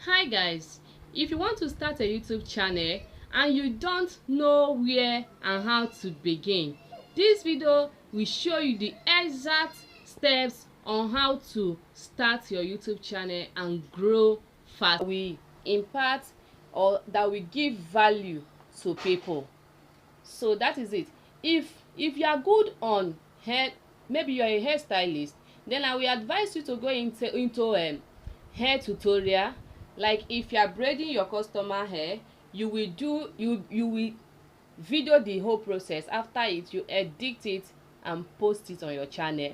Hi guys, if you want to start a YouTube channel and you don't know where and how to begin, this video will show you the exact steps on how to start your YouTube channel and grow fast. We impart or that will give value to people. So that is it. If you are good on hair, maybe you're a hairstylist, then I will advise you to go into hair tutorial. Like if you are braiding your customer hair, you will video the whole process. After it, you edit it and post it on your channel.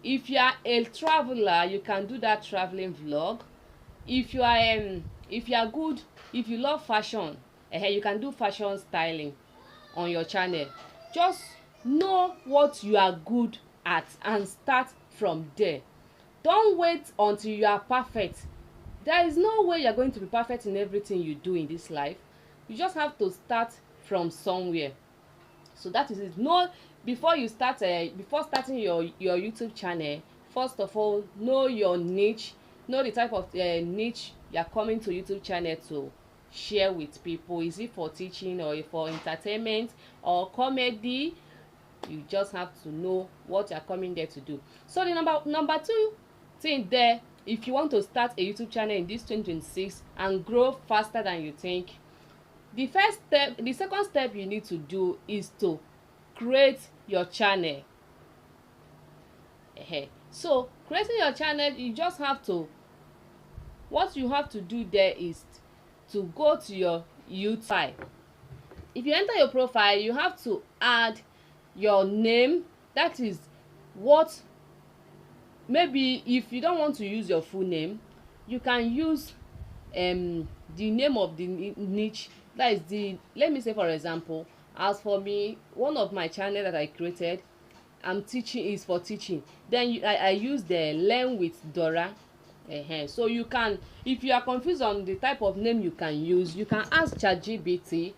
If you are a traveler, you can do that traveling vlog. If you are good, if you love fashion, you can do fashion styling on your channel. Just know what you are good at and start from there. Don't wait until you are perfect. There is no way you're going to be perfect in everything you do in this life. You just have to start from somewhere. So that is it. Know before you start before starting your YouTube channel, first of all, know your niche. Know the type of niche you're coming to YouTube channel to share with people. Is it for teaching or for entertainment or comedy? You just have to know what you're coming there to do. So the number two thing there, if you want to start a YouTube channel in this 2026 and grow faster than you think, the second step you need to do is to create your channel. So creating your channel, you just have to, what you have to do there is to go to your YouTube file. If you enter your profile, you have to add your name. That is what, maybe if you don't want to use your full name, you can use the name of the niche. That is the, let me say for example, as for me, one of my channel that I created, I'm teaching, is for teaching. Then I use the Learn with Dora. So you can, if you are confused on the type of name you can use, you can ask ChatGPT.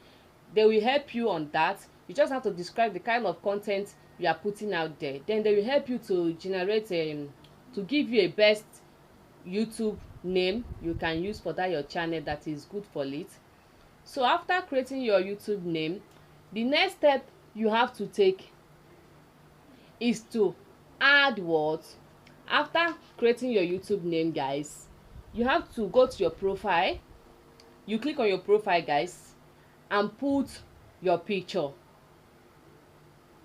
They will help you on that. You just have to describe the kind of content you are putting out there. Then they will help you to generate to give you a best YouTube name you can use for that your channel that is good for it. So after creating your YouTube name, the next step you have to take is to add words. After creating your YouTube name, guys, you have to go to your profile. You click on your profile, guys, and put your picture.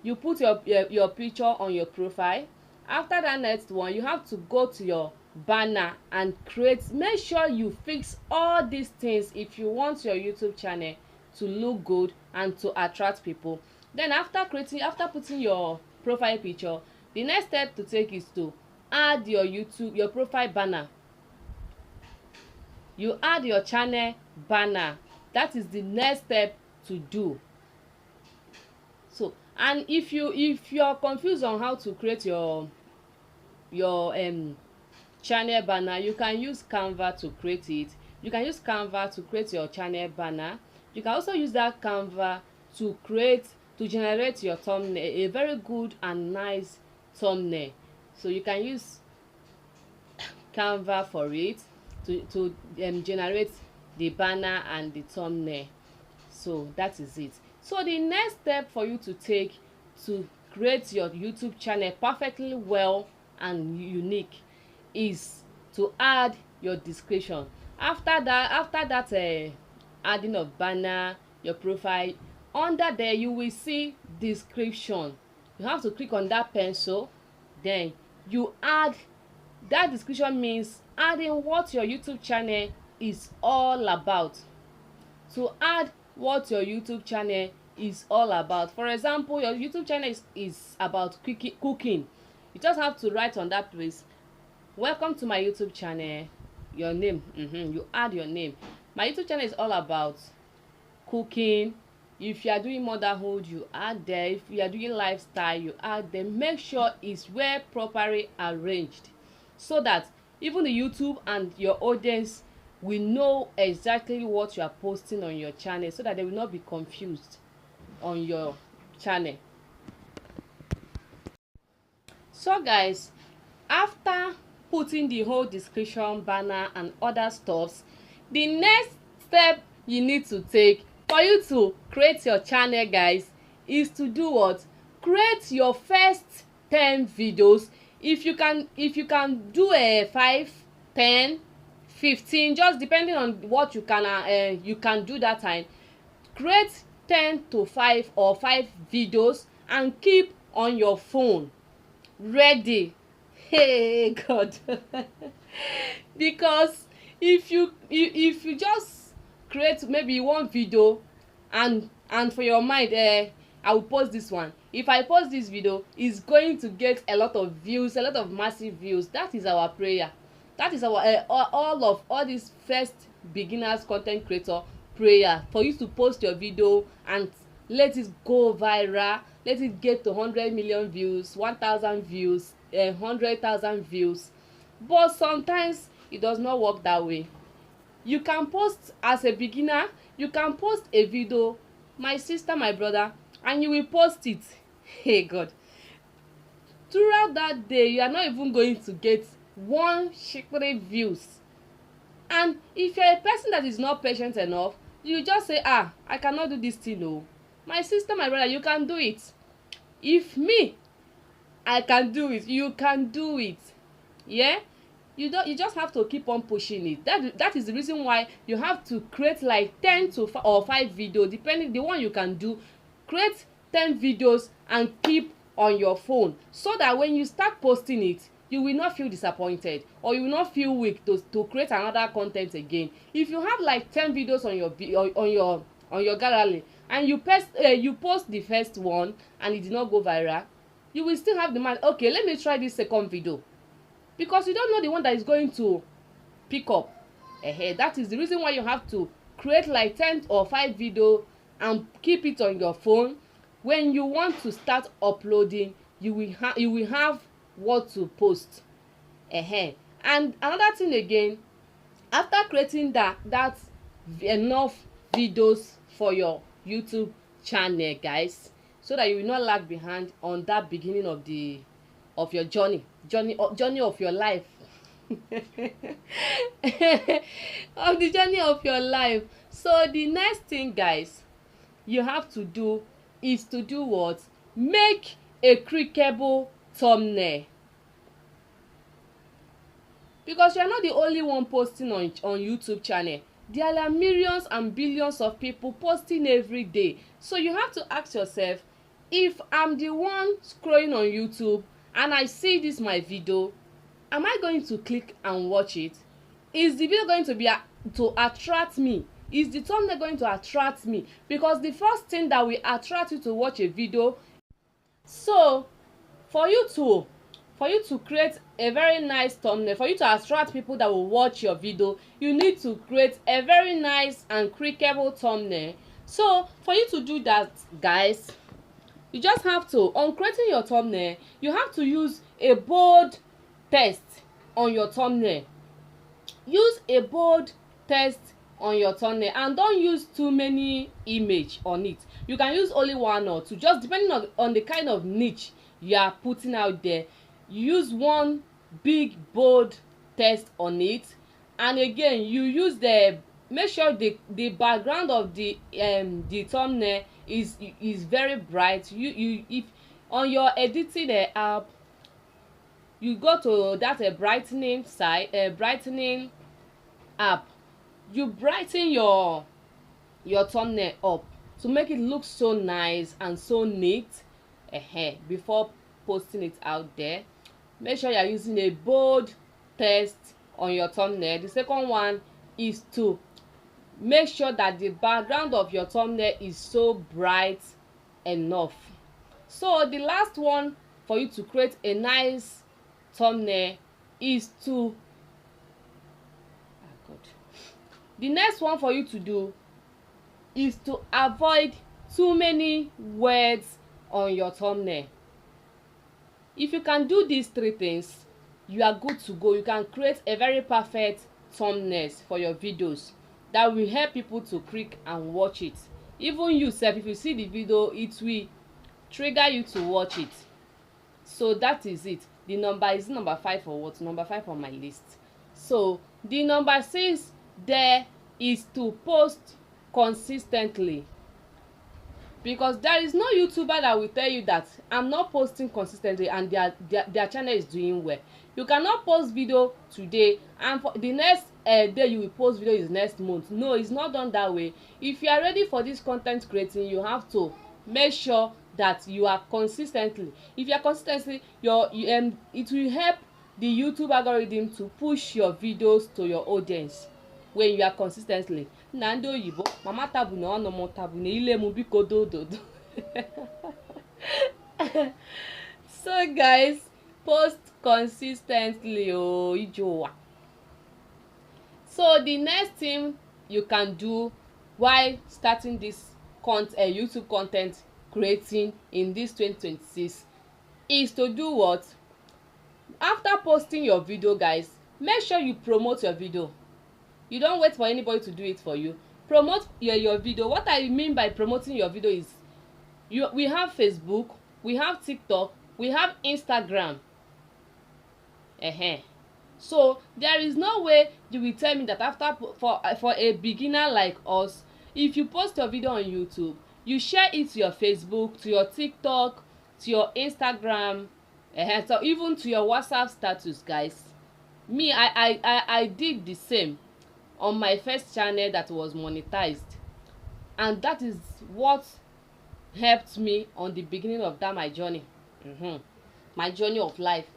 You put your picture on your profile. After that next one, you have to go to your banner and create. Make sure you fix all these things if you want your YouTube channel to look good and to attract people. Then after putting your profile picture, the next step to take is to add your profile banner. You add your channel banner. That is the next step to do. So, and if you're confused on how to create your channel banner, you can use Canva to create it. You can use Canva to create your channel banner. You can also use that Canva to generate your thumbnail, a very good and nice thumbnail. So you can use Canva for it to generate the banner and the thumbnail. So that is it. So the next step for you to take to create your YouTube channel perfectly well and unique is to add your description. After that adding of banner, your profile, under there you will see description. You have to click on that pencil, then you add that description. Means adding what your YouTube channel is all about. To add what your YouTube channel is all about. For example, your YouTube channel is about cooking. You just have to write on that place, welcome to my YouTube channel, your name. You add your name. My YouTube channel is all about cooking. If you are doing motherhood, you add there. If you are doing lifestyle, you add there. Make sure it's well properly arranged so that even the YouTube and your audience will know exactly what you are posting on your channel, so that they will not be confused on your channel. So guys, after putting the whole description, banner and other stuffs, The next step you need to take for you to create your channel, guys, is to do what? Create your first 10 videos. If you can do a 5, 10, 15, just depending on what you can do that time. Create 10 to 5 or 5 videos and keep on your phone ready. Hey God. Because if you just create maybe one video and for your mind, I will post this one. If I post this video, it's going to get a lot of views, a lot of massive views. That is our prayer. That is our all these first beginners content creator prayer, for you to post your video and let it go viral, let it get to 100 million views, 1,000 views, 100,000 views. But sometimes it does not work that way. You can post as a beginner, you can post a video, my sister, my brother, and you will post it. Hey God, throughout that day you are not even going to get 1 shekere views. And if you're a person that is not patient enough, you just say, I cannot do this thing. No, my sister, my brother, you can do it. If me, I can do it, you can do it. Yeah, you just have to keep on pushing it. That is the reason why you have to create like 10 to 5 or 5 videos, depending the one you can do. Create 10 videos and keep on your phone, so that when you start posting it, you will not feel disappointed, or you will not feel weak to create another content again. If you have like 10 videos on your gallery and you post the first one and it did not go viral, you will still have the mind, okay, let me try this second video, because you don't know the one that is going to pick up. That is the reason why you have to create like 10 or 5 video and keep it on your phone. When you want to start uploading, you will have what to post. And another thing again, after creating that enough videos for your YouTube channel, guys, so that you will not lag behind on that beginning of your journey of your life. Of the journey of your life. So the next thing, guys, you have to do is to do what? Make a clickable thumbnail. Because you are not the only one posting on YouTube channel. There are millions and billions of people posting every day. So you have to ask yourself, if I'm the one scrolling on YouTube and I see this my video, am I going to click and watch it? Is the video going to be to attract me? Is the thumbnail going to attract me? Because the first thing that will attract you to watch a video. So for you to create a very nice thumbnail, for you to attract people that will watch your video, you need to create a very nice and clickable thumbnail. So for you to do that, guys, you just have to, on creating your thumbnail, you have to use a bold text on your thumbnail. Use a bold text on your thumbnail, and don't use too many image on it. You can use only 1 or 2, just depending on the kind of niche you are putting out there. Use one big bold text on it, and again you use make sure the background of the thumbnail is very bright. If on your editing app, you go to that brightening app, you brighten your thumbnail up to make it look so nice and so neat before posting it out there. Make sure you are using a bold text on your thumbnail. The second one is to make sure that the background of your thumbnail is so bright enough. So the last one for you to create a nice thumbnail is to the next one for you to do is to avoid too many words on your thumbnail. If you can do these 3 things, you are good to go. You can create a very perfect thumbnails for your videos that will help people to click and watch it. Even you self, if you see the video, it will trigger you to watch it. So that is it. The number is number 5 or what? Number 5 on my list. So the number 6 there is to post consistently, because there is no YouTuber that will tell you that I'm not posting consistently and their channel is doing well. You cannot post video today and for the next day you will post video is next month. No, it's not done that way. If you are ready for this content creating, you have to make sure that you are consistently. If you are consistently, it will help the YouTube algorithm to push your videos to your audience when you are consistently. Na ndị oyibo mama tabu na ọnụ m tabu na ile m biko dododo. So guys, post consistently ijowa. So the next thing you can do while starting this YouTube content creating in this 2026 is to do what? After posting your video, guys, make sure you promote your video. You don't wait for anybody to do it for you. Promote your video. What I mean by promoting your video is we have Facebook, we have TikTok, we have Instagram. So there is no way you will tell me that after for a beginner like us, if you post your video on YouTube, you share it to your Facebook, to your TikTok, to your Instagram, so even to your WhatsApp status, guys. Me, I did the same on my first channel that was monetized, and that is what helped me on the beginning of my journey, my journey of life.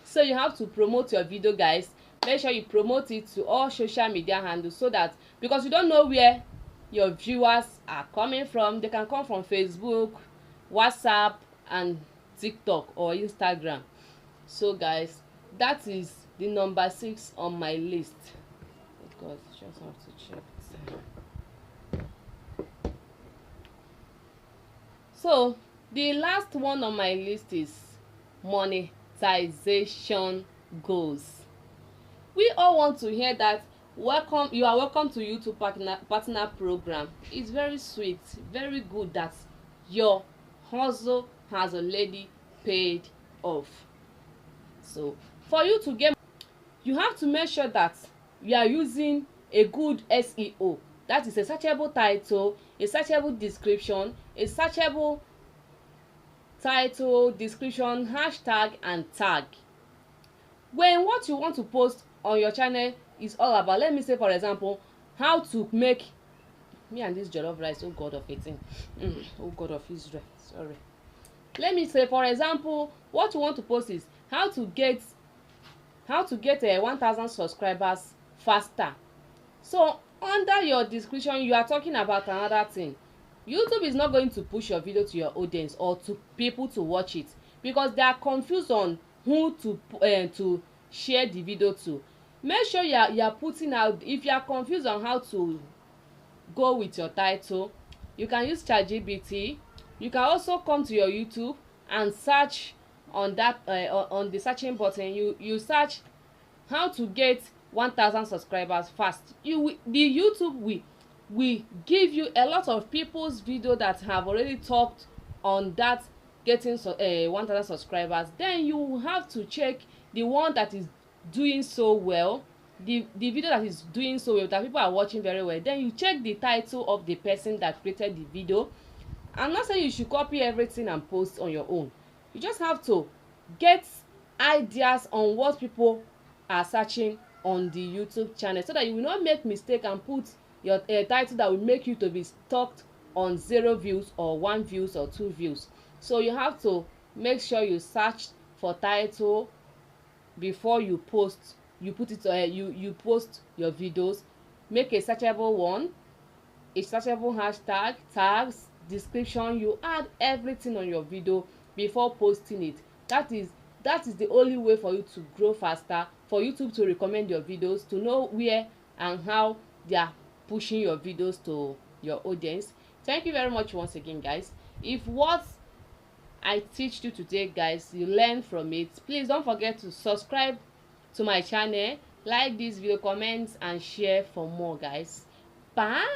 So you have to promote your video, guys. Make sure you promote it to all social media handles, so that, because you don't know where your viewers are coming from, they can come from Facebook, WhatsApp, and TikTok or Instagram. So guys, that is the number 6 on my list. God, just have to check. So the last one on my list is monetization goals. We all want to hear that. You are welcome to YouTube partner program. It's very sweet, very good that your hustle has already paid off. So for you to get, you have to make sure that you are using a good SEO. That is a searchable title, a searchable description, a searchable title, description, hashtag, and tag. When what you want to post on your channel is all about, let me say for example, how to make me and this jollof rice, oh God of 18, oh God of Israel, sorry. Let me say for example, what you want to post is how to get 1,000 subscribers faster. So under your description, you are talking about another thing. YouTube is not going to push your video to your audience or to people to watch it, because they are confused on who to share the video to. Make sure you are putting out, if you are confused on how to go with your title, you can use ChatGPT. You can also come to your YouTube and search on that on the searching button. You search how to get 1,000 subscribers fast. The YouTube will give you a lot of people's video that have already talked on that getting 1,000 subscribers. Then you have to check the one that is doing so well, the video that is doing so well, that people are watching very well. Then you check the title of the person that created the video. I'm not saying you should copy everything and post on your own. You just have to get ideas on what people are searching on the YouTube channel, so that you will not make mistake and put your title that will make you to be stuck on 0 views or 1 views or 2 views. So you have to make sure you search for title before you post. You put it you post your videos. Make a searchable one, a searchable hashtag, tags, description. You add everything on your video before posting it. That is the only way for you to grow faster, for YouTube to recommend your videos, to know where and how they are pushing your videos to your audience. Thank you very much once again, guys. If what I teach you today, guys, you learn from it, please don't forget to subscribe to my channel, like this video, comment, and share for more, guys. Bye.